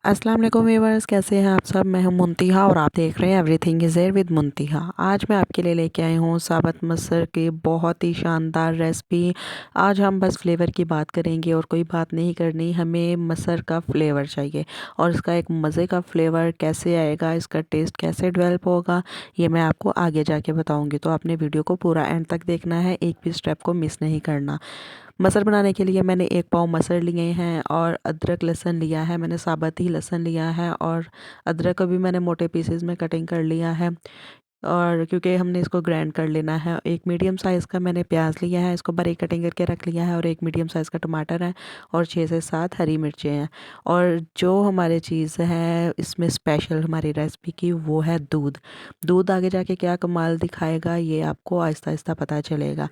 अस्सलाम वालेकुम व्यूअर्स, कैसे हैं आप सब। मैं हूं मुंतिहा और आप देख रहे हैं एवरीथिंग इज़ देयर विद मुंतिहा। आज मैं आपके लिए लेके आई हूं साबुत मसर की बहुत ही शानदार रेसिपी। आज हम बस फ्लेवर की बात करेंगे और कोई बात नहीं करनी, हमें मसर का फ्लेवर चाहिए और इसका एक मज़े का फ्लेवर कैसे आएगा, इसका टेस्ट कैसे डेवलप होगा, ये मैं आपको आगे जाके बताऊँगी। तो आपने वीडियो को पूरा एंड तक देखना है, एक भी स्टेप को मिस नहीं करना। मसर बनाने के लिए मैंने 1 पाव मसर लिए हैं और अदरक लहसुन लिया है। मैंने साबुत ही लहसुन लिया है और अदरक को भी मैंने मोटे पीसेस में कटिंग कर लिया है और क्योंकि हमने इसको ग्राइंड कर लेना है। एक मीडियम साइज़ का मैंने प्याज लिया है, इसको बारीक कटिंग करके रख लिया है और एक मीडियम साइज़ का टमाटर है और 6 से 7 हरी मिर्चें हैं। और जो हमारे चीज़ है इसमें स्पेशल हमारी रेसिपी की, वो है दूध। दूध आगे जाके क्या कमाल दिखाएगा, ये आपको आहिस्ता आहिस्ता पता चलेगा।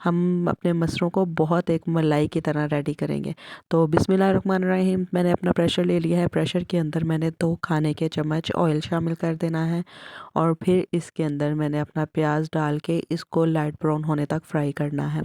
हम अपने मसरों को बहुत एक मलाई की तरह रेडी करेंगे। तो बिस्मिल्लाहिर्रहमानिर्रहीम, मैंने अपना प्रेशर ले लिया है। प्रेशर के अंदर मैंने 2 खाने के चम्मच ऑयल शामिल कर देना है और फिर इसके अंदर मैंने अपना प्याज डाल के इसको लाइट ब्राउन होने तक फ्राई करना है।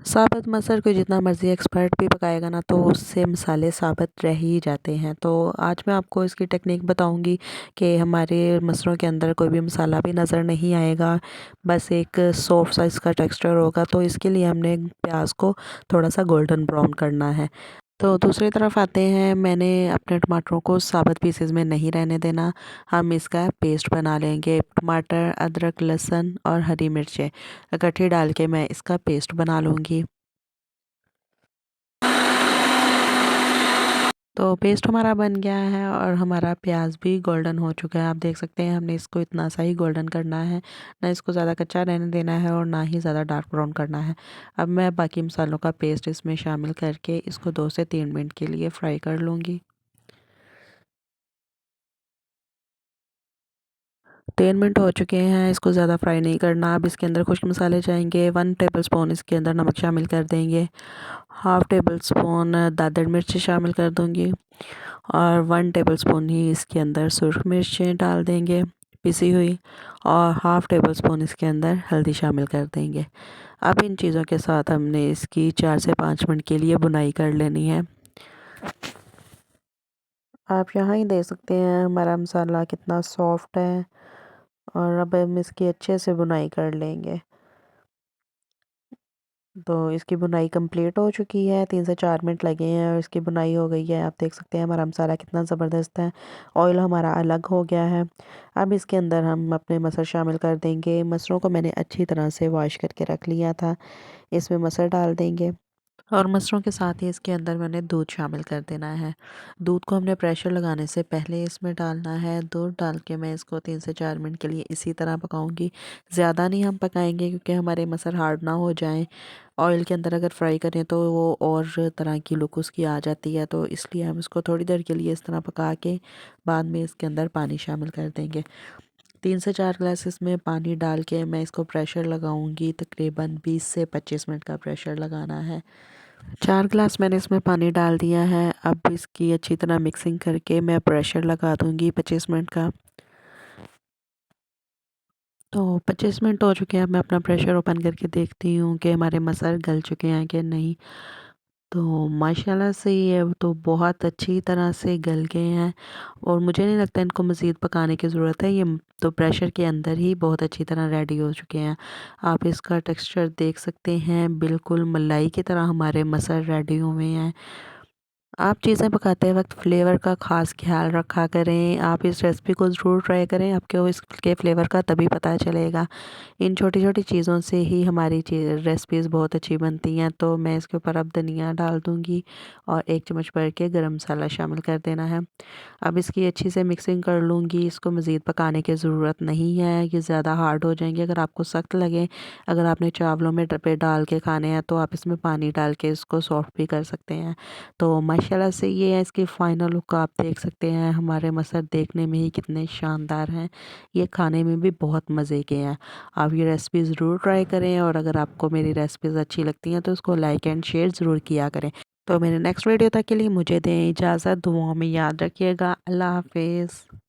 साबुत मसर को जितना मर्ज़ी एक्सपर्ट भी पकाएगा ना, तो उससे मसाले साबुत रह ही जाते हैं। तो आज मैं आपको इसकी टेक्निक बताऊंगी कि हमारे मसरों के अंदर कोई भी मसाला भी नज़र नहीं आएगा, बस एक सॉफ्ट सा इसका टेक्सचर होगा। तो इसके लिए हमने प्याज को थोड़ा सा गोल्डन ब्राउन करना है। तो दूसरी तरफ आते हैं, मैंने अपने टमाटरों को साबुत पीसेस में नहीं रहने देना, हम इसका पेस्ट बना लेंगे। टमाटर, अदरक, लहसुन और हरी मिर्चें इकट्ठी डाल के मैं इसका पेस्ट बना लूँगी। तो पेस्ट हमारा बन गया है और हमारा प्याज भी गोल्डन हो चुका है। आप देख सकते हैं हमने इसको इतना सा ही गोल्डन करना है, ना इसको ज़्यादा कच्चा रहने देना है और ना ही ज़्यादा डार्क ब्राउन करना है। अब मैं बाकी मसालों का पेस्ट इसमें शामिल करके इसको 2 से 3 मिनट के लिए फ्राई कर लूँगी। 3 मिनट हो चुके हैं, इसको ज़्यादा फ्राई नहीं करना। अब इसके अंदर खुश्क मसाले जाएंगे। 1 टेबलस्पून इसके अंदर नमक शामिल कर देंगे, हाफ़ टेबल स्पून दादड़ मिर्च शामिल कर दूंगी और 1 टेबलस्पून ही इसके अंदर सुरख मिर्चें डाल देंगे पिसी हुई और हाफ़ टेबल स्पून इसके अंदर हल्दी शामिल कर देंगे। अब इन चीज़ों के साथ हमने इसकी 4 से 5 मिनट के लिए भुनाई कर लेनी है। आप यहाँ ही देख सकते हैं हमारा मसाला कितना सॉफ्ट है और अब हम इसकी अच्छे से भुनाई कर लेंगे। तो इसकी भुनाई कंप्लीट हो चुकी है, 3 से 4 मिनट लगे हैं और इसकी भुनाई हो गई है। आप देख सकते हैं हमारा मसाला कितना ज़बरदस्त है, ऑयल हमारा अलग हो गया है। अब इसके अंदर हम अपने मसर शामिल कर देंगे। मसरों को मैंने अच्छी तरह से वॉश करके रख लिया था, इसमें मसर डाल देंगे और मसरों के साथ ही इसके अंदर मैंने दूध शामिल कर देना है। दूध को हमने प्रेशर लगाने से पहले इसमें डालना है। दूध डाल के मैं इसको 3 से 4 मिनट के लिए इसी तरह पकाऊंगी। ज़्यादा नहीं हम पकाएंगे क्योंकि हमारे मसर हार्ड ना हो जाएं। ऑयल के अंदर अगर फ्राई करें तो वो और तरह की लुक उसकी आ जाती है, तो इसलिए हम इसको थोड़ी देर के लिए इस तरह पका के बाद में इसके अंदर पानी शामिल कर देंगे। 3 से 4 ग्लास इसमें पानी डाल के मैं इसको प्रेशर लगाऊंगी। तकरीबन 20 से 25 मिनट का प्रेशर लगाना है। 4 ग्लास मैंने इसमें पानी डाल दिया है। अब इसकी अच्छी तरह मिक्सिंग करके मैं प्रेशर लगा दूंगी 25 मिनट का। तो 25 मिनट हो चुके हैं। अब मैं अपना प्रेशर ओपन करके देखती हूँ कि हमारे मसाले गल चुके हैं कि नहीं। तो माशाल्लाह से ये तो बहुत अच्छी तरह से गल गए हैं और मुझे नहीं लगता इनको मज़ीद पकाने की ज़रूरत है। ये तो प्रेशर के अंदर ही बहुत अच्छी तरह रेडी हो चुके हैं। आप इसका टेक्सचर देख सकते हैं, बिल्कुल मलाई की तरह हमारे मसल रेडी हुए हैं। आप चीज़ें पकाते वक्त फ्लेवर का ख़ास ख्याल रखा करें। आप इस रेसिपी को ज़रूर ट्राई करें, आपको इसके फ्लेवर का तभी पता चलेगा। इन छोटी छोटी चीज़ों से ही हमारी रेसिपीज़ बहुत अच्छी बनती हैं। तो मैं इसके ऊपर अब धनिया डाल दूँगी और 1 चम्मच भर के गरम मसाला शामिल कर देना है। अब इसकी अच्छी से मिक्सिंग कर लूँगी। इसको मज़ीद पकाने की ज़रूरत नहीं है, ये ज़्यादा हार्ड हो जाएंगे। अगर आपको सख्त लगे, अगर आपने चावलों में पे डाल के खाने हैं तो आप इसमें पानी डाल के इसको सॉफ्ट भी कर सकते हैं। तो माशाल्लाह से ये है इसकी फ़ाइनल लुक, आप देख सकते हैं हमारे मसर देखने में ही कितने शानदार हैं, ये खाने में भी बहुत मज़े के हैं। आप ये रेसिपी ज़रूर ट्राई करें और अगर आपको मेरी रेसिपीज़ अच्छी लगती हैं तो उसको लाइक एंड शेयर ज़रूर किया करें। तो मेरे नेक्स्ट वीडियो तक के लिए मुझे दें इजाज़त। दुआओं में याद रखिएगा। अल्लाह हाफ़िज़।